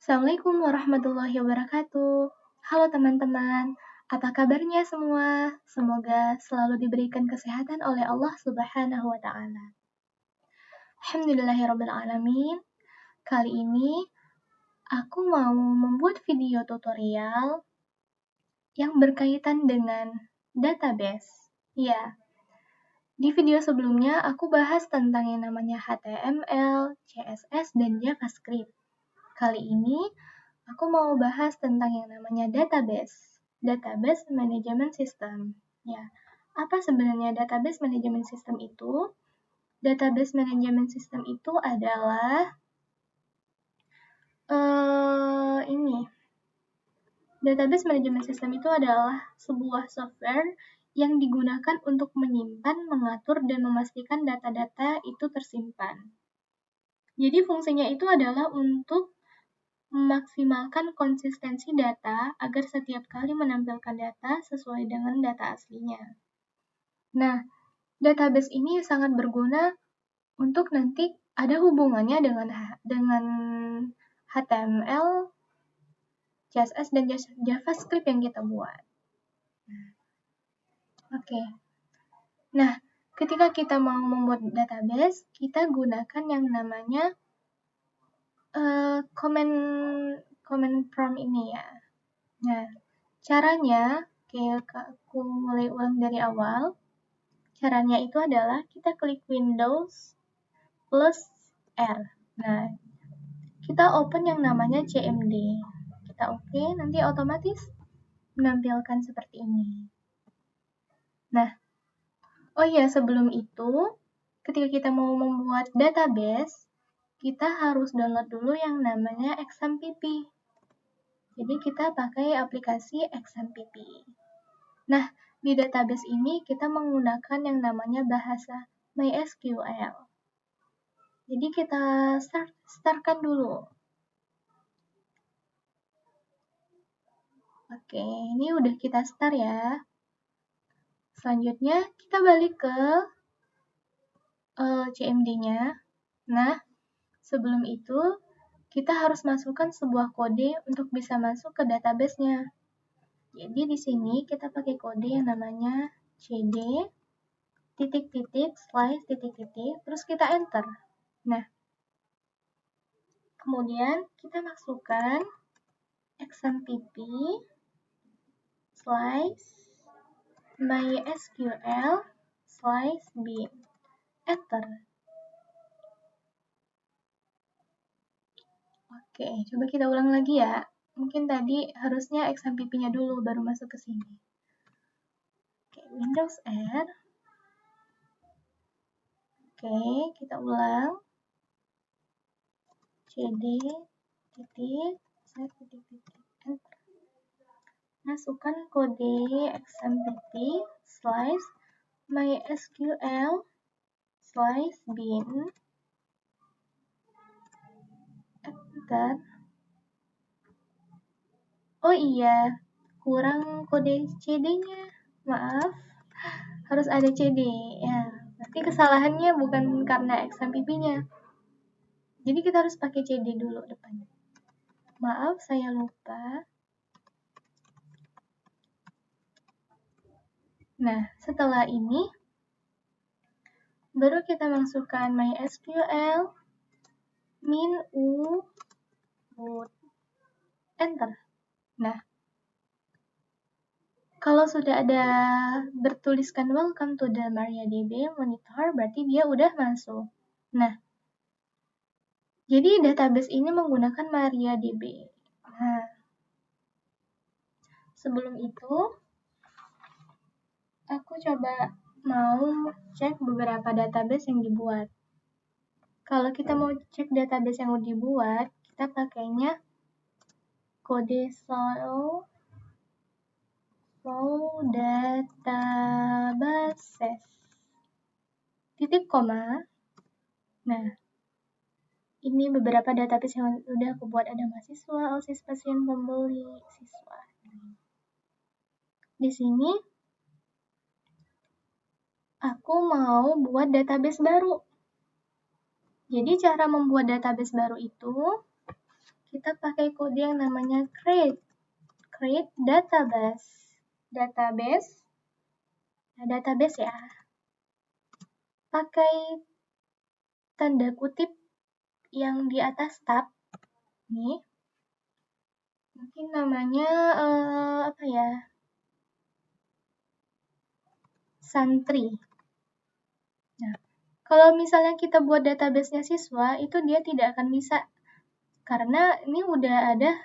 Assalamualaikum warahmatullahi wabarakatuh. Halo teman-teman, apa kabarnya semua? Semoga selalu diberikan kesehatan oleh Allah Subhanahu wa Ta'ala. Alhamdulillahirrabbilalamin. Kali ini aku mau membuat video tutorial yang berkaitan dengan database. Ya, di video sebelumnya aku bahas tentang yang namanya HTML, CSS, dan JavaScript. Kali ini aku mau bahas tentang yang namanya database management system. Ya, apa sebenarnya database management system itu? Database management system itu adalah database management system itu adalah sebuah software yang digunakan untuk menyimpan, mengatur, dan memastikan data-data itu tersimpan. Jadi fungsinya itu adalah untuk memaksimalkan konsistensi data agar setiap kali menampilkan data sesuai dengan data aslinya. Nah, database ini sangat berguna untuk nanti ada hubungannya dengan HTML, CSS, dan JavaScript yang kita buat. Oke. Nah, ketika kita mau membuat database, kita gunakan yang namanya command prompt ini ya. Nah, caranya, aku mulai ulang dari awal. Caranya itu adalah kita klik Windows plus R. Nah, kita open yang namanya CMD. Kita oke, nanti otomatis menampilkan seperti ini. Nah, oh iya, sebelum itu, ketika kita mau membuat database, kita harus download dulu yang namanya XMPP. Jadi kita pakai aplikasi XMPP. Nah, di database ini kita menggunakan yang namanya bahasa MySQL. Jadi kita startkan dulu. Oke, ini udah kita start ya. Selanjutnya kita balik ke CMD-nya. Nah, sebelum itu kita harus masukkan sebuah kode untuk bisa masuk ke database-nya. Jadi di sini kita pakai kode yang namanya cd // terus kita enter. Nah, kemudian kita masukkan XMPP /MySQL/bin. Enter. Oke, coba kita ulang lagi ya. Mungkin tadi harusnya XMPP-nya dulu baru masuk ke sini. Oke, Windows R. Oke, kita ulang. cd // enter. Masukkan kode XMPP /MySQL/bin. Enter. Oh iya, kurang kode CD-nya. Maaf, harus ada CD. Ya, berarti kesalahannya bukan karena XMPP-nya. Jadi kita harus pakai CD dulu depannya. Maaf, saya lupa. Nah, setelah ini, baru kita masukkan MySQL min u root. Enter. Nah, kalau sudah ada bertuliskan welcome to the MariaDB monitor, berarti dia udah masuk. Nah, jadi database ini menggunakan MariaDB. Nah, sebelum itu, aku coba mau cek beberapa database yang dibuat. Kalau kita mau cek database yang dibuat, kita pakainya kode show databases titik koma. Nah, ini beberapa database yang udah aku buat. Ada mahasiswa, OSIS, pasien, pembeli, siswa. Di sini aku mau buat database baru. Jadi cara membuat database baru itu, kita pakai kode yang namanya create database. Database ya. Pakai tanda kutip yang di atas tab. Nih. Mungkin namanya apa ya? Santri. Nah, kalau misalnya kita buat database-nya siswa, itu dia tidak akan bisa. Karena ini udah ada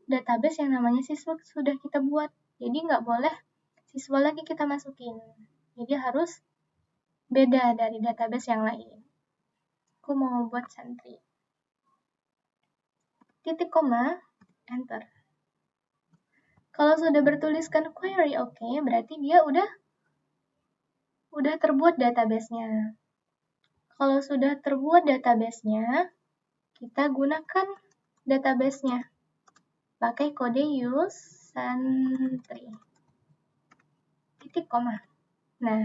database yang namanya siswa sudah kita buat. Jadi nggak boleh siswa lagi kita masukin. Jadi harus beda dari database yang lain. Aku mau buat santri. Titik koma, enter. Kalau sudah bertuliskan query oke, berarti dia udah terbuat database-nya. Kalau sudah terbuat database-nya, kita gunakan database-nya. Pakai kode use santri. Titik koma. Nah,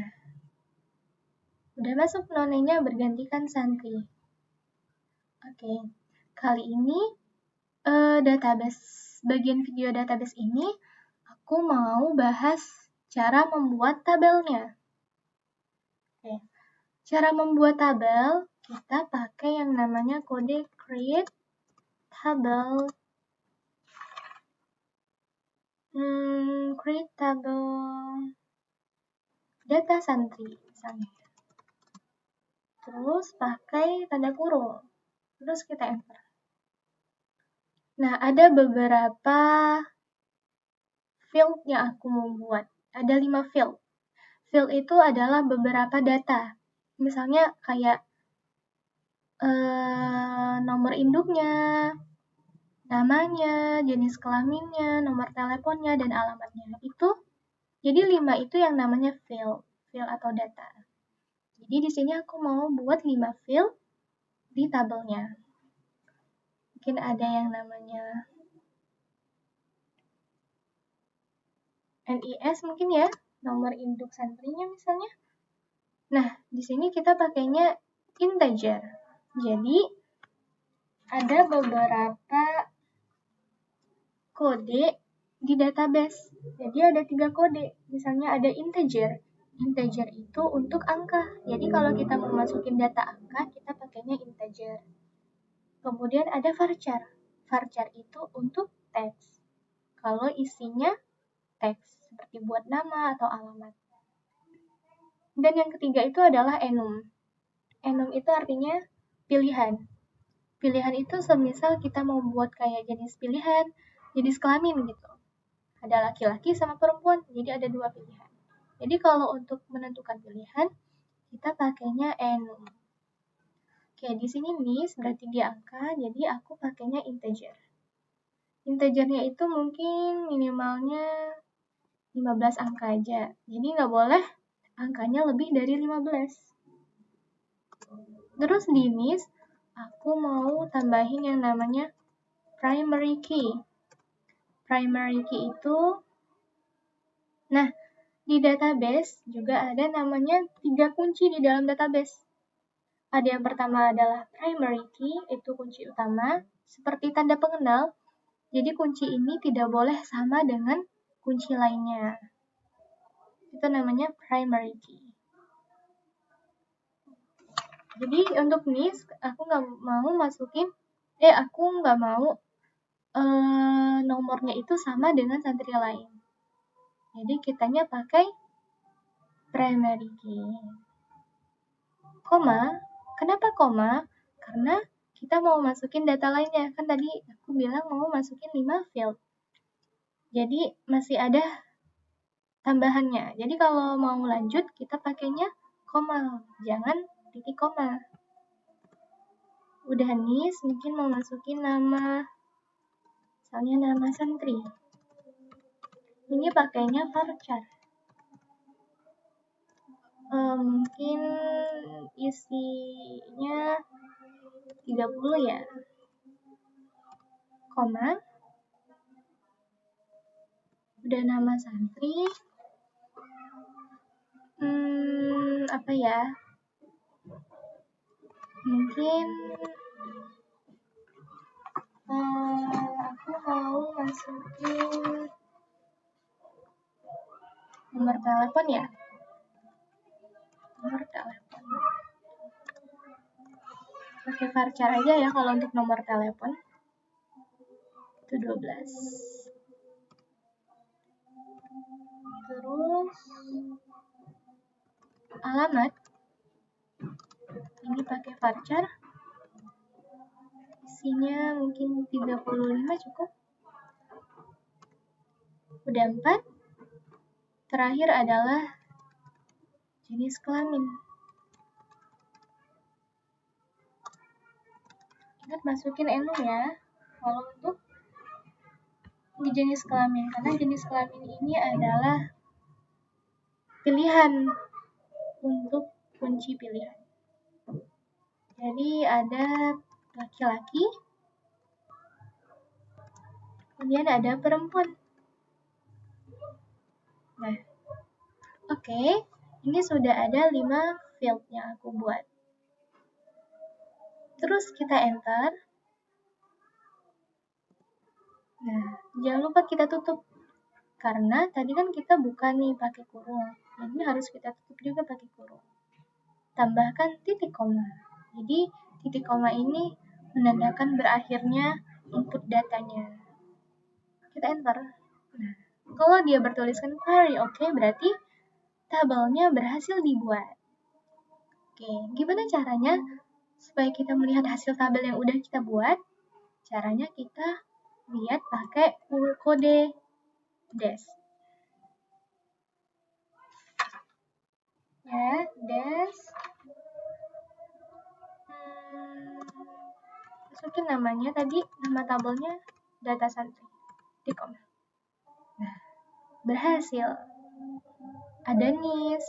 udah masuk nonenya bergantikan santri. Oke, kali ini bagian video database ini aku mau bahas cara membuat tabelnya. Oke. Cara membuat tabel kita pakai yang namanya kode create table. Create table data santri misalnya. Terus pakai tanda kurung. Terus kita enter. Nah, ada beberapa field yang aku mau buat. Ada 5 field. Field itu adalah beberapa data. Misalnya kayak nomor induknya, namanya, jenis kelaminnya, nomor teleponnya, dan alamatnya. Jadi 5 itu yang namanya field atau data. Jadi di sini aku mau buat 5 field di tabelnya. Mungkin ada yang namanya NIS mungkin ya, nomor induk santrinya misalnya. Nah, di sini kita pakainya integer. Jadi, ada beberapa kode di database. Jadi ada 3 kode. Misalnya ada integer. Integer itu untuk angka. Jadi kalau kita mau masukin data angka, kita pakainya integer. Kemudian ada varchar. Varchar itu untuk teks. Kalau isinya teks, seperti buat nama atau alamat. Dan yang ketiga itu adalah enum. Enum itu artinya pilihan. Pilihan itu semisal kita mau buat kayak jenis pilihan, jenis kelamin gitu. Ada laki-laki sama perempuan, jadi ada 2 pilihan. Jadi kalau untuk menentukan pilihan, kita pakainya enum. Oke, di sini nis berarti dia angka, jadi aku pakainya integer. Integernya itu mungkin minimalnya 15 angka aja. Jadi nggak boleh angkanya lebih dari 15. Terus di nis, aku mau tambahin yang namanya primary key. Primary key itu, nah, di database juga ada namanya 3 kunci di dalam database. Ada yang pertama adalah primary key, itu kunci utama, seperti tanda pengenal. Jadi kunci ini tidak boleh sama dengan kunci lainnya. Itu namanya primary key. Jadi untuk nis, aku nggak mau nomornya itu sama dengan santri lain. Jadi kitanya pakai primary key. Koma, kenapa koma? Karena kita mau masukin data lainnya. Kan tadi aku bilang mau masukin 5 field. Jadi masih ada tambahannya. Jadi kalau mau lanjut, kita pakainya koma. Jangan titik koma. Udah nih, mungkin mau masukin nama, misalnya nama santri. Ini pakainya varchar. Mungkin isinya 30 ya. Koma. Udah nama santri. Apa ya? Mungkin aku mau masukin nomor telepon ya. Nomor telepon. Pakai varchar aja ya kalau untuk nomor telepon. Itu 12. Terus alamat ini pakai varchar. Isinya mungkin 35 cukup. Udah 4. Terakhir adalah jenis kelamin. Ingat masukin NU ya. Kalau untuk di jenis kelamin, karena jenis kelamin ini adalah pilihan untuk kunci pilihan. Jadi ada laki-laki, kemudian ada perempuan. Nah, oke, ini sudah ada 5 field yang aku buat. Terus kita enter. Nah, jangan lupa kita tutup. Karena tadi kan kita buka nih pakai kurung. Jadi harus kita tutup juga pakai kurung. Tambahkan titik koma. Jadi titik koma ini menandakan berakhirnya input datanya. Kita enter. Nah, kalau dia bertuliskan query oke, berarti tabelnya berhasil dibuat. Oke, gimana caranya supaya kita melihat hasil tabel yang udah kita buat? Caranya kita lihat pakai kode dash. Ya, dash. Masukin namanya tadi, nama tabelnya data santri. Tikom. Nah, berhasil. Ada NIS,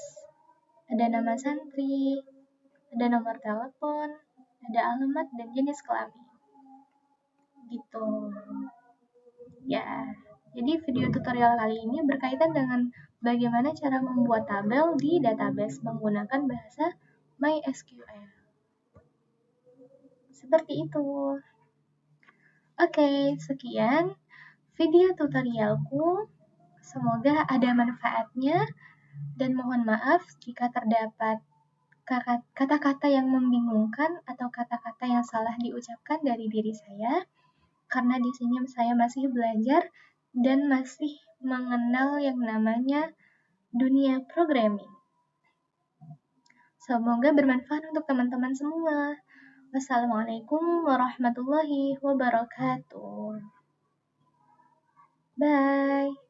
ada nama santri, ada nomor telepon, ada alamat dan jenis kelamin. Gitu. Ya, jadi video tutorial kali ini berkaitan dengan bagaimana cara membuat tabel di database menggunakan bahasa MySQL. Seperti itu. Oke, sekian video tutorialku. Semoga ada manfaatnya dan mohon maaf jika terdapat kata-kata yang membingungkan atau kata-kata yang salah diucapkan dari diri saya. Karena di sini saya masih belajar dan masih mengenal yang namanya dunia programming. Semoga bermanfaat untuk teman-teman semua. Wassalamualaikum warahmatullahi wabarakatuh. Bye.